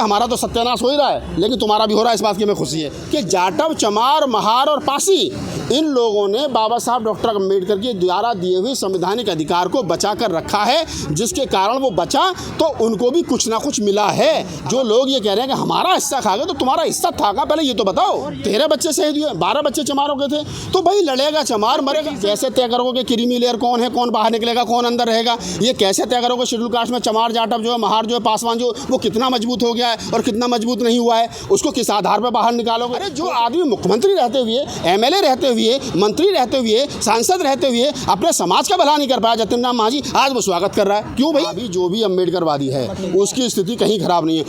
हमारा तो सत्यानाश हो ही रहा है, लेकिन तुम्हारा भी हो रहा है, इस बात की हमें खुशी है कि जाटव, चमार, महार और पासी इन लोगों ने बाबा साहब डॉक्टर अम्बेडकर के द्वारा दिए हुए संवैधानिक अधिकार को बचा कर रखा है, जिसके कारण वो बचा तो उनको भी कुछ ना कुछ मिला है। जो लोग ये कह रहे हैं कि हमारा हिस्सा खा गए, तो तुम्हारा हिस्सा था का पहले ये तो बताओ। 13 बच्चे शहीद हुए, 12 बच्चे चमारों के थे, तो भाई लड़ेगा चमार मरेगा। कैसे तय करोगे क्रीमी लेयर कौन है, कौन बाहर निकलेगा, कौन अंदर रहेगा? ये कैसे तय करोगे? शेड्यूल कास्ट में चमार, जाटव जो है, महार जो है, पासवान जो, वो कितना मजबूत हो गया है और कितना मजबूत नहीं हुआ है, उसको किस आधार पर बाहर निकालोगे? अरे जो आदमी मुख्यमंत्री रहते हुए, MLA रहते हुए, मंत्री रहते हुए, सांसद रहते हुए अपने समाज का भला नहीं कर पाया जतिन राम मांझी, आज वो स्वागत कर रहा है। क्यों भाई? अभी जो भी अम्बेडकरवादी है उसकी स्थिति कहीं खराब नहीं है।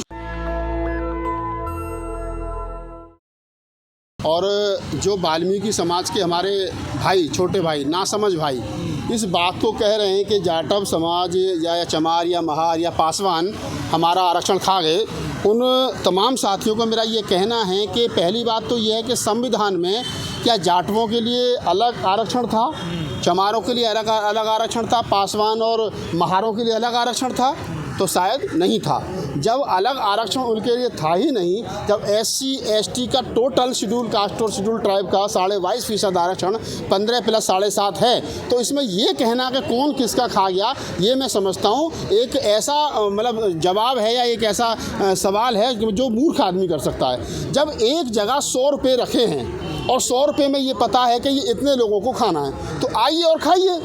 और जो वाल्मीकि समाज के हमारे भाई, छोटे भाई, नासमझ भाई इस बात को कह रहे हैं कि जाटव समाज या चमार या महार या पासवान हमारा आरक्षण खा गए, उन तमाम साथियों को मेरा ये कहना है कि पहली बात तो ये है कि संविधान में क्या जाटवों के लिए अलग आरक्षण था, चमारों के लिए अलग आरक्षण था, पासवान और महारों के लिए अलग आरक्षण था? तो शायद नहीं था। जब अलग आरक्षण उनके लिए था ही नहीं, जब SC ST का टोटल शेड्यूल कास्ट और शेड्यूल ट्राइब का 22.5% आरक्षण 15 + 7.5 है, तो इसमें ये कहना कि कौन किसका खा गया, ये मैं समझता हूँ एक ऐसा मतलब जवाब है या एक ऐसा सवाल है जो मूर्ख आदमी कर सकता है। जब एक जगह 100 रुपये रखे हैं और 100 रुपये में ये पता है कि ये इतने लोगों को खाना है, तो आइए और खाइए।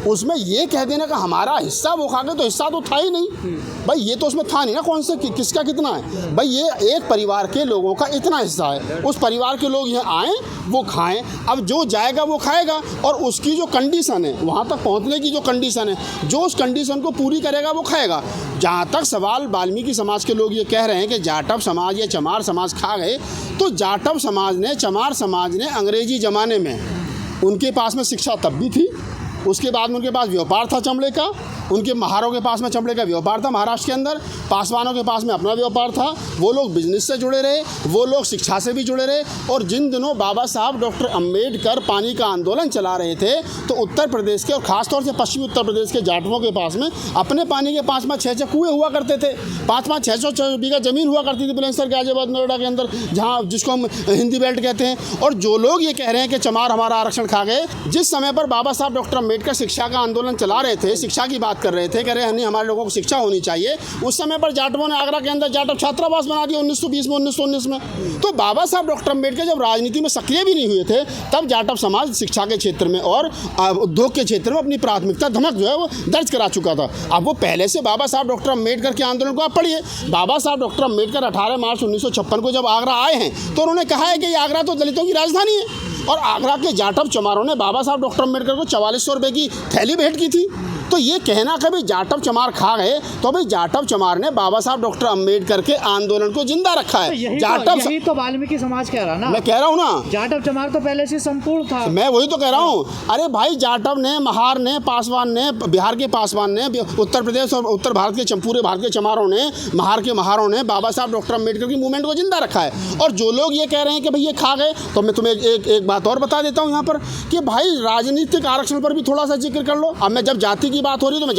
उसमें ये कह देना कि हमारा हिस्सा वो खा गए, तो हिस्सा तो था ही नहीं भाई, ये तो उसमें था नहीं ना कौन से किसका कितना है भाई। ये एक परिवार के लोगों का इतना हिस्सा है, उस परिवार के लोग यहाँ आएँ, वो खाएं, अब जो जाएगा वो खाएगा, और उसकी जो कंडीशन है, वहाँ तक पहुँचने की जो कंडीशन है, जो उस कंडीशन को पूरी करेगा वो खाएगा। जहाँ तक सवाल वाल्मीकि समाज के लोग ये कह रहे हैं कि जाटव समाज या चमार समाज खा गए, तो जाटव समाज ने, चमार समाज ने अंग्रेजी ज़माने में उनके पास में शिक्षा तब भी थी, उसके बाद में उनके पास व्यापार था चमड़े का, उनके महारों के पास में चमड़े का व्यापार था महाराष्ट्र के अंदर, पासवानों के पास में अपना व्यापार था, वो लोग बिजनेस से जुड़े रहे, वो लोग शिक्षा से भी जुड़े रहे। और जिन दिनों बाबा साहब डॉक्टर अम्बेडकर पानी का आंदोलन चला रहे थे, तो उत्तर प्रदेश के और ख़ासतौर से पश्चिमी उत्तर प्रदेश के जाटवों के पास में अपने पानी के 5-6 कुएँ हुआ करते थे, 5-6 बीघा ज़मीन हुआ करती थी बुलंदशहर के गाजियाबाद नोएडा के अंदर, जहाँ जिसको हम हिंदी बेल्ट कहते हैं। और जो लोग ये कह रहे हैं कि चमार हमारा आरक्षण खा गए, जिस समय पर बाबा साहब डॉक्टर अम्बेडकर शिक्षा का आंदोलन चला रहे थे, शिक्षा की बात कर रहे थे, कह रहे नहीं हमारे लोगों को शिक्षा होनी चाहिए, उस समय पर जाटवों ने आगरा के अंदर जाटव छात्रावास बना दिया 1920 में, 1919 में। तो बाबा साहब डॉक्टर अम्बेडकर जब राजनीति में सक्रिय भी नहीं हुए थे, तब जाटव समाज शिक्षा के क्षेत्र में और उद्योग के क्षेत्र में अपनी प्राथमिकता धमक जो है वो दर्ज करा चुका था। अब वो पहले से बाबा साहब डॉक्टर अम्बेडकर के आंदोलन को आप पढ़िए। बाबा साहब डॉक्टर अम्बेडकर 18 मार्च 1956 को जब आगरा आए हैं, तो उन्होंने कहा है कि आगरा तो दलितों की राजधानी है, और आगरा के जाटव चमारों ने बाबा साहब डॉक्टर अम्बेडकर को 4400 रुपये की थैली भेंट की थी। तो ये कहना कि भाई जाटव चमार खा गए, तो भाई जाटव चमार ने बाबा साहब डॉक्टर अम्बेडकर के आंदोलन को जिंदा रखा है। यही तो वाल्मीकि समाज कह रहा ना, मैं कह रहा हूँ ना, जाटव चमार तो पहले से संपूर्ण था। मैं वही तो कह रहा हूँ। अरे भाई जाटव ने, महार ने, पासवान ने, बिहार के पासवान ने, उत्तर प्रदेश और उत्तर भारत के पूरे भारत के चमारों ने, महार के महारों ने बाबा साहब डॉक्टर अम्बेडकर की मूवमेंट को जिंदा रखा है। और जो लोग ये कह रहे हैं कि भाई ये खा गए, तो मैं तुम्हें एक बात और बता देता हूँ यहाँ पर कि भाई राजनीतिक आरक्षण पर भी थोड़ा सा जिक्र कर लो। अब मैं जब जाति की बात हो रही है, तो मैं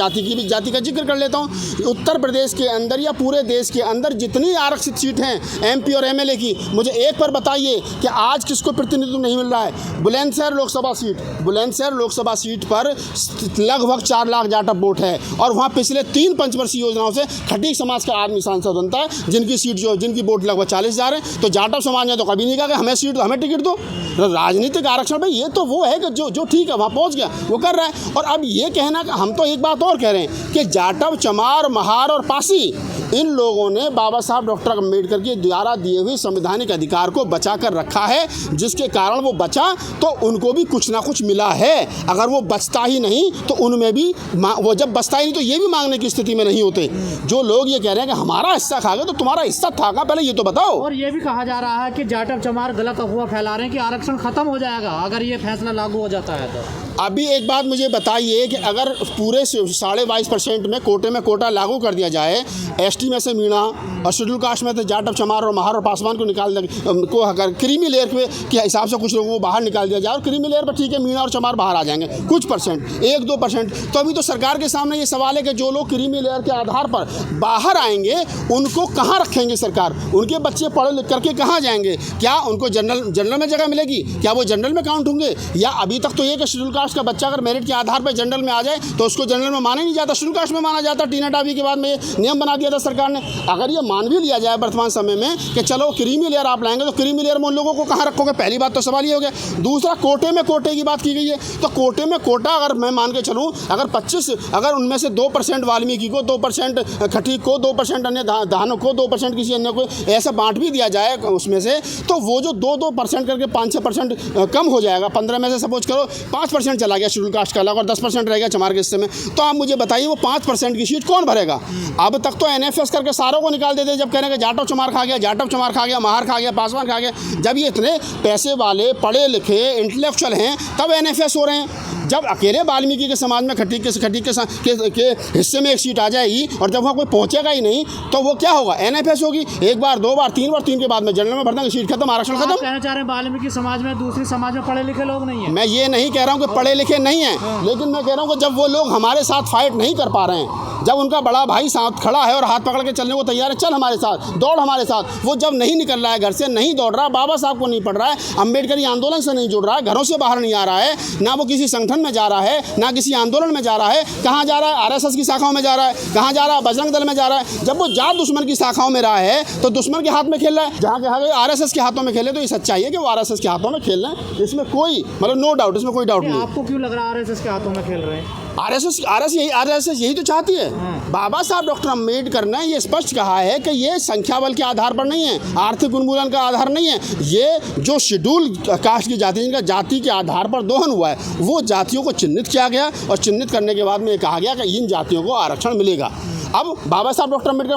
जाति का जिक्र कर लेता हूँ। उत्तर प्रदेश के अंदर या पूरे देश के अंदर जितनी आरक्षित सीट हैं MP और MLA की, मुझे एक पर बताइए कि आज किसको प्रतिनिधित्व नहीं मिल रहा है। बुलंदशहर लोकसभा सीट पर लगभग 4 लाख जाटव वोट है, और वहाँ पिछले 3 पंचवर्षीय योजनाओं से खटीक समाज का आदमी सांसद बनता है, जिनकी वोट लगभग 40,000 है। तो जाटव समाज ने तो कभी नहीं कहा कि हमें सीट दो, हमें टिकट दो। राजनीतिक आरक्षण भाई ये तो वो है कि जो ठीक है वहाँ पहुँच गया वो कर रहा है। और अब ये कहना, हम तो एक बात और कह रहे हैं कि जाटव, चमार, महार और पासी इन लोगों ने बाबा साहब डॉक्टर अम्बेडकर के द्वारा दिए हुए संवैधानिक अधिकार को बचा कर रखा है, जिसके कारण वो बचा तो उनको भी कुछ ना कुछ मिला है। अगर वो बचता ही नहीं तो उनमें भी, वो जब बचता ही नहीं तो ये भी मांगने की स्थिति में नहीं होते। जो लोग ये कह रहे हैं कि हमारा हिस्सा खा गए, तो तुम्हारा हिस्सा था का पहले ये तो बताओ। और ये भी कहा जा रहा है कि जाटव चमार गलत अफवाह फैला रहे हैं कि आरक्षण खत्म हो जाएगा अगर ये फैसला लागू हो जाता है। तो अभी एक बात मुझे बताइए कि अगर पूरे 22.5% में कोटे में कोटा लागू कर दिया जाए, एसटी में से मीणा और शेड्यूल कास्ट में से जाटव, चमार और महार और पासवान को निकाल को अगर क्रीमी लेयर के हिसाब से कुछ लोगों को बाहर निकाल दिया जाए और क्रीमी लेयर पर ठीक है मीणा और चमार बाहर आ जाएंगे कुछ परसेंट, 1-2%, तो अभी तो सरकार के सामने ये सवाल है कि जो लोग क्रीमी लेयर के आधार पर बाहर आएंगे उनको कहाँ रखेंगे सरकार? उनके बच्चे पढ़े लिख करके कहाँ जाएंगे? क्या उनको जनरल में जगह मिलेगी? क्या वो जनरल में काउंट होंगे? या अभी तक तो ये कि शेड्यूल कास्ट का बच्चा अगर मेरिट के आधार पर जनरल में आ जाए तो उसको जनरल में माना ही नहीं जाता, शेड्यूल कास्ट में माना जाता। टीनेट अभी के बाद में नियम बना दिया था सरकार ने। अगर ये मान भी लिया जाए वर्तमान समय में कि चलो क्रीमी लेयर आप लाएंगे तो क्रीमी लेयर में उन लोगों को कहाँ रखोगे? पहली बात तो सवाल ये हो गया। दूसरा, कोटे में कोटे की बात की गई है, तो कोटे में कोटा अगर मैं मान के चलूँ अगर उनमें से 2% वाल्मीकि को, 2% खटीक को, 2% अन्य धानों को, 2% किसी अन्य को ऐसा बांट भी दिया जाए उसमें से, तो वो जो 2% करके 5-6% कम हो जाएगा। 15 में से सपोज करो 5% चला गया शेड्यूल कास्ट का अलग और 10% रह गया चमार के हिस्से में, तो आप मुझे बताइए वो 5% की सीट कौन भरेगा? अब तक तो NFS करके सारों को निकाल देते जब कह रहे हैं कि जाटव चमार खा गया, जाटव चमार खा गया, महार खा गया, पासवान खा गया। जब ये इतने पैसे वाले पढ़े लिखे इंटेलेक्चुअल हैं तब NFS हो रहे हैं। जब अकेले वाल्मीकि के समाज में खटीक के हिस्से में एक सीट आ जाएगी और जब वहाँ कोई पहुँचेगा ही नहीं तो वो क्या होगा? NFS होगी। एक बार, 2 बार, 3 बार, 3 के बाद में जनरल में भर देंगे, सीट खत्म, आरक्षण खत्म। कहना चाह रहे हैं वाल्मीकि समाज में, दूसरी समाज में पढ़े लिखे लोग नहीं है? मैं ये नहीं कह रहा हूँ कि पढ़े लिखे नहीं हैं, लेकिन मैं कह रहा हूँ कि जब वो लोग हमारे साथ फाइट नहीं कर पा रहे हैं, जब उनका बड़ा भाई साथ खड़ा है और हाथ पकड़ के चलने को तैयार है, चल हमारे साथ, दौड़ हमारे साथ, वो जब नहीं निकल रहा है, घर से नहीं दौड़ रहा, बाबा साहब को नहीं पढ़ रहा है, अम्बेडकरी आंदोलन से नहीं जुड़ रहा है, घरों से बाहर नहीं आ रहा है, ना वो किसी संगठन में जा रहा है, ना किसी आंदोलन में जा रहा है, कहाँ जा रहा है? RSS की शाखाओं में जा रहा है, कहाँ जा रहा है? बजरंग दल में जा रहा है। जब वो जात दुश्मन की शाखाओं में रहा है तो दुश्मन के हाथ में खेल रहा है। जहाँ कहा गया RSS के हाथों में खेले, तो ये सच्चाई है कि वो RSS के हाथों में खेल रहे हैं, इसमें कोई मतलब नो डाउट, इसमें कोई डाउट नहीं। आपको क्यों लग रहा है RSS के हाथों में खेल रहे हैं? RSS यही तो चाहती है। बाबा साहब डॉक्टर अम्बेडकर ने ये स्पष्ट कहा है कि ये संख्या बल के आधार पर नहीं है, आर्थिक उन्मूलन का आधार नहीं है, ये जो शेड्यूल कास्ट की जाति, जिनका जाति के आधार पर दोहन हुआ है, वो जातियों को चिन्हित किया गया और चिन्हित करने के बाद में ये कहा गया कि इन जातियों को आरक्षण मिलेगा। अब बाबा साहब डॉक्टर अम्बेडकर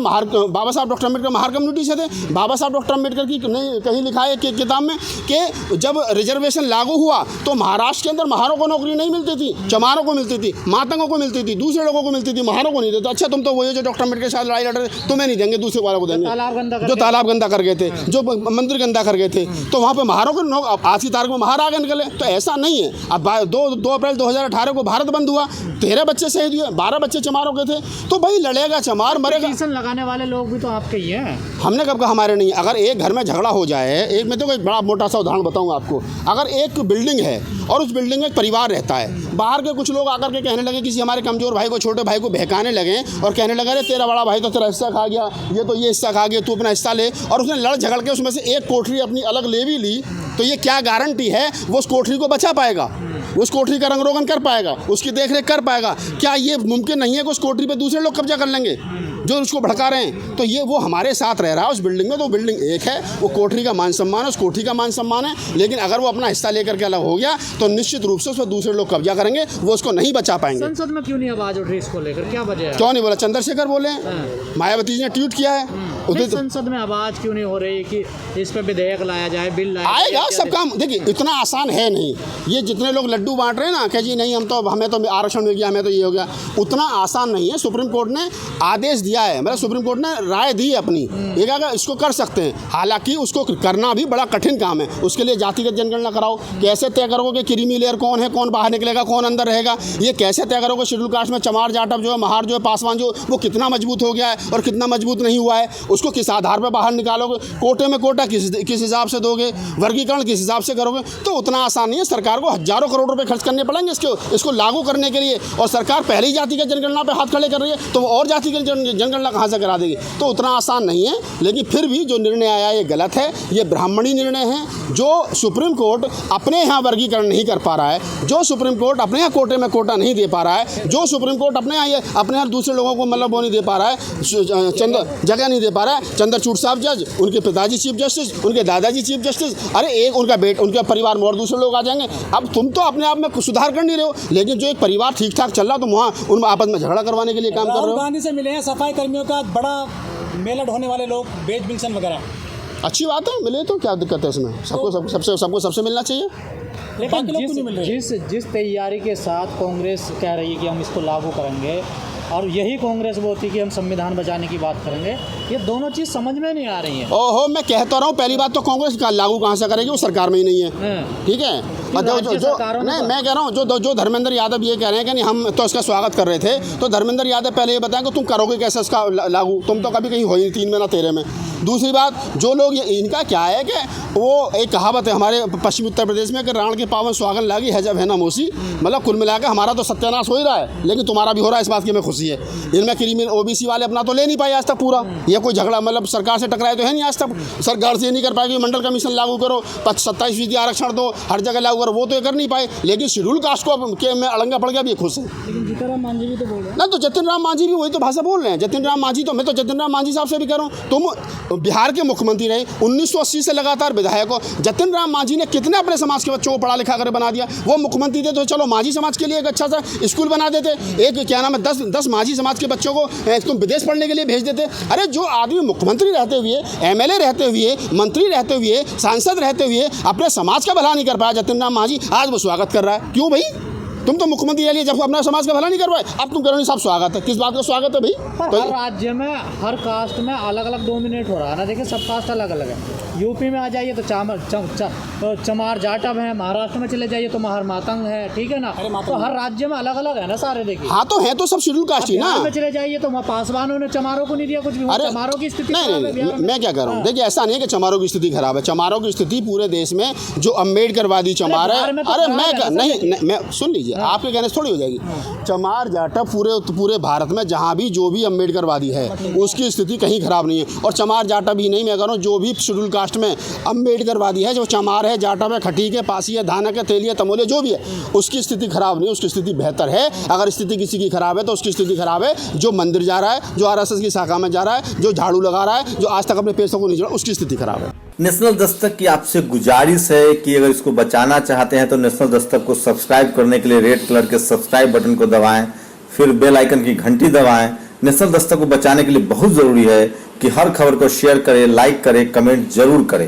महार कम्युनिटी से थे। बाबा साहब डॉक्टर अम्बेडकर की कहीं लिखा है कि किताब में कि जब रिजर्वेशन लागू हुआ तो महाराष्ट्र के अंदर महारों को नौकरी नहीं मिलती थी, चमारों को मिलती थी, मातंगों को मिलती थी, दूसरे लोगों को मिलती थी, महारों को नहीं देते। अच्छा, तुम तो वही जो डॉक्टर अम्बेडकर के साथ लड़ाई लड़ रहे, तुम्हें नहीं देंगे, दूसरे वालों को देंगे, जो तालाब गंदा कर गए थे, जो मंदिर गंदा कर गए थे, तो वहाँ पर महारों को आज की तारीख में महार आगे निकले। तो ऐसा नहीं है। अब 2 अप्रैल 2018 को भारत बंद हुआ, 13 बच्चे शहीद हुए, 12 बच्चे चमारों के थे, तो भाई लड़ेगा चमार, मरेगा। लगाने वाले लोग भी तो आपके ही हैं। हमने कब कहा हमारे नहीं? अगर एक घर में झगड़ा हो जाए, एक मैं तो कोई बड़ा मोटा सा उदाहरण बताऊंगा आपको। अगर एक बिल्डिंग है और उस बिल्डिंग में एक परिवार रहता है, बाहर के कुछ लोग आकर के कहने लगे, किसी हमारे कमजोर भाई को, छोटे भाई को बहकाने लगे और कहने लगे, अरे तेरा बड़ा भाई तो तेरा हिस्सा खा गया, ये तो ये हिस्सा खा गया, तू अपना हिस्सा ले, और उसने लड़ झगड़ के उसमें से एक कोठरी अपनी अलग ले भी ली, तो ये क्या गारंटी है वो उस कोठरी को बचा पाएगा, उस कोठरी का रंग रोगन कर पाएगा, उसकी देखरेख कर पाएगा? क्या ये मुमकिन नहीं है कि उस कोठरी पे दूसरे लोग कब्जा कर लेंगे जो उसको भड़का रहे हैं? तो ये वो हमारे साथ रह रहा है उस बिल्डिंग में, तो बिल्डिंग एक है, वो कोठरी का मान सम्मान है, उस कोठरी का मान सम्मान है। लेकिन अगर वो अपना हिस्सा लेकर के अलग हो गया तो निश्चित रूप से उस पर दूसरे लोग कब्जा करेंगे, वो उसको नहीं बचा पाएंगे। संसद में क्यों नहीं आवाज उठ रही इसको लेकर? क्या वजह है? क्यों नहीं बोला? चंद्रशेखर बोले, मायावती जी ने ट्वीट किया है। संसद में आवाज क्यों नहीं हो रही कि इस पर विधेयक लाया जाए, बिल लाया आएगा? सब काम देखिए इतना आसान है नहीं। ये जितने लोग लड्डू बांट रहे हैं ना कि जी नहीं हमें तो आरक्षण मिल गया, हमें तो ये हो गया, उतना आसान नहीं है। सुप्रीम कोर्ट ने आदेश दिया है, मतलब सुप्रीम कोर्ट ने राय दी है अपनी, ये कहा इसको कर सकते हैं। हालांकि उसको करना भी बड़ा कठिन काम है। उसके लिए जातिगत जनगणना कराओ, कैसे तय करोगे कि क्रीमी लेयर कौन है, कौन बाहर निकलेगा, कौन अंदर रहेगा, ये कैसे तय करोगे? शेड्यूल कास्ट में चमार, जाटव जो है, महार जो है, पासवान जो, वो कितना मजबूत हो गया है और कितना मजबूत नहीं हुआ है, उसको किस आधार पर बाहर निकालोगे? कोटे में कोटा किस हिसाब से दोगे? वर्गीकरण किस हिसाब से करोगे? तो उतना आसान नहीं है। सरकार को हजारों करोड़ रुपए खर्च करने पड़ेंगे इसको लागू करने के लिए, और सरकार पहली जाति की जनगणना पे हाथ खड़े कर रही है तो वो और जाति की जनगणना कहाँ से करा देगी? तो उतना आसान नहीं है। लेकिन फिर भी जो निर्णय आया ये गलत है, ये ब्राह्मणी निर्णय है। जो सुप्रीम कोर्ट अपने यहाँ वर्गीकरण नहीं कर पा रहा है, जो सुप्रीम कोर्ट अपने यहाँ कोटे में कोटा नहीं दे पा रहा है, जो सुप्रीम कोर्ट अपने यहाँ दूसरे लोगों को मतलब वो नहीं दे पा रहा है, जगह नहीं दे पा रहा है। चंद्रचूड़ साहब जज, उनके पिताजी चीफ जस्टिस, उनके दादाजी चीफ जस्टिस, अरे एक उनका परिवार में और दूसरे लोग आ जाएंगे। अब तुम तो अपने आप में कुछ सुधार कर नहीं रहे हो, लेकिन जो एक परिवार ठीक ठाक चल रहा तुम वहाँ उन आपस में झगड़ा करवाने के लिए काम कर रहे हो। राहुल गांधी से मिले हैं सफाई कर्मियों का बड़ा मेला ढोने वाले लोग, बेच विंसन वगैरह। अच्छी बात है, मिले तो क्या दिक्कत है इसमें? सबको सबसे मिलना चाहिए। लेकिन बाकी लोग क्यों नहीं मिल रहे? जिस तैयारी के साथ कांग्रेस कह रही है कि हम इसको लागू करेंगे और यही कांग्रेस बोलती है कि हम संविधान बचाने की बात करेंगे, ये दोनों चीज़ समझ में नहीं आ रही है। ओहो, मैं कहता रहा हूँ, पहली बात तो कांग्रेस का लागू कहाँ से करेगी, वो सरकार में ही नहीं है, ठीक है। और नहीं, मैं कह रहा हूँ जो धर्मेंद्र यादव ये कह रहे हैं कि नहीं हम तो इसका स्वागत कर रहे थे, तो धर्मेंद्र यादव पहले ये बताएं कि तुम करोगे कैसे इसका लागू, तुम तो कभी कहीं हो ही 3 में ना 13 में। दूसरी बात, जो लोग इनका क्या है कि वो एक कहावत है हमारे पश्चिमी उत्तर प्रदेश में कि राण के पावन सुहागन लागी है जब है ना मोसी, मतलब कुल मिला के हमारा तो सत्यानाश हो ही रहा है, लेकिन तुम्हारा भी हो रहा है, इस बात की हमें खुशी है। इनमें क्रीमी ओबीसी वाले अपना तो ले नहीं पाए आज तक पूरा, ये कोई झगड़ा मतलब सरकार से टकराए तो है नहीं आज तक, सरकार से ये नहीं कर पाएगी मंडल कमीशन लागू करो, 27% आरक्षण दो, हर जगह लागू करो, वो तो ये कर नहीं पाए। लेकिन शेड्यूल कास्ट को के में अड़ंगा पड़ गया, भी खुश है। लेकिन जीतन राम मांझी भी तो बोल रहे हैं ना, तो जतिन राम मांझी भी वही तो भाषा बोल रहे हैं। जतिन राम मांझी तो मैं तो जतिन राम मांझी साहब से भी कह रहा हूँ, तुम बिहार के मुख्यमंत्री रहे, 1980 से लगातार विधायक हो। जतिन राम मांझी ने कितने अपने समाज के बच्चों को पढ़ा लिखा कर बना दिया। वो मुख्यमंत्री थे तो चलो मांझी समाज के लिए एक अच्छा सा स्कूल बना देते, एक क्या नाम है 10 मांझी समाज के बच्चों को तुम विदेश पढ़ने के लिए भेज देते। अरे जो आदमी मुख्यमंत्री रहते हुए, एमएलए रहते हुए, मंत्री रहते हुए, सांसद रहते हुए अपने समाज का भला नहीं कर पाया जतिन राम मांझी, आज वो स्वागत कर रहा है। क्यों भाई, तुम तो मुख्यमंत्री रह लिए जब अपना समाज का भला नहीं कर पाए, अब तुम कह रहे हो साहब स्वागत है। किस बात का स्वागत है भाई? पर हर राज्य में हर कास्ट में अलग अलग डोमिनेट हो रहा है ना। देखिए सब कास्ट अलग अलग है। यूपी में आ जाइए तो चमार जाटव है, महाराष्ट्र में चले जाइए तो महार मातंग है, ठीक है ना। तो हर राज्य में अलग अलग है ना सारे। देखिए हाँ तो है तो सब शेड्यूल कास्ट ही ना। बिहार में चले जाइए तो वहाँ पासवानों ने चमारों को नहीं दिया कुछ भी। चमारों की स्थिति नहीं, मैं क्या कर रहा हूँ, देखिए ऐसा नहीं है कि चमारों की स्थिति खराब है। चमारों की स्थिति पूरे देश में जो अम्बेडकरवादी चमार है, अरे मैं सुन लीजिए, आपके कहने से थोड़ी हो जाएगी। चमार जाटव पूरे भारत में जहाँ भी जो भी अम्बेडकरवादी है उसकी स्थिति कहीं खराब नहीं है। और चमार जाटव ही नहीं, मैं कह रहा हूँ जो भी शेड्यूल कास्ट में अम्बेडकरवादी है, जो चमार है, जाटव है, खटीक है, पासी है, धानक है, तेली है, तमोली जो भी है, उसकी स्थिति खराब नहीं है, उसकी स्थिति बेहतर है। अगर स्थिति किसी की खराब है तो उसकी स्थिति खराब है जो मंदिर जा रहा है, जो आरएसएस की शाखा में जा रहा है, जो झाड़ू लगा रहा है, जो आज तक अपने पैसों को नहीं जोड़ा, उसकी स्थिति खराब है। नेशनल दस्तक की आपसे गुजारिश है कि अगर इसको बचाना चाहते हैं तो नेशनल दस्तक को सब्सक्राइब करने के लिए रेड कलर के सब्सक्राइब बटन को दबाएं, फिर बेल आइकन की घंटी दबाएं। नेशनल दस्तक को बचाने के लिए बहुत जरूरी है कि हर खबर को शेयर करें, लाइक करें, कमेंट जरूर करें।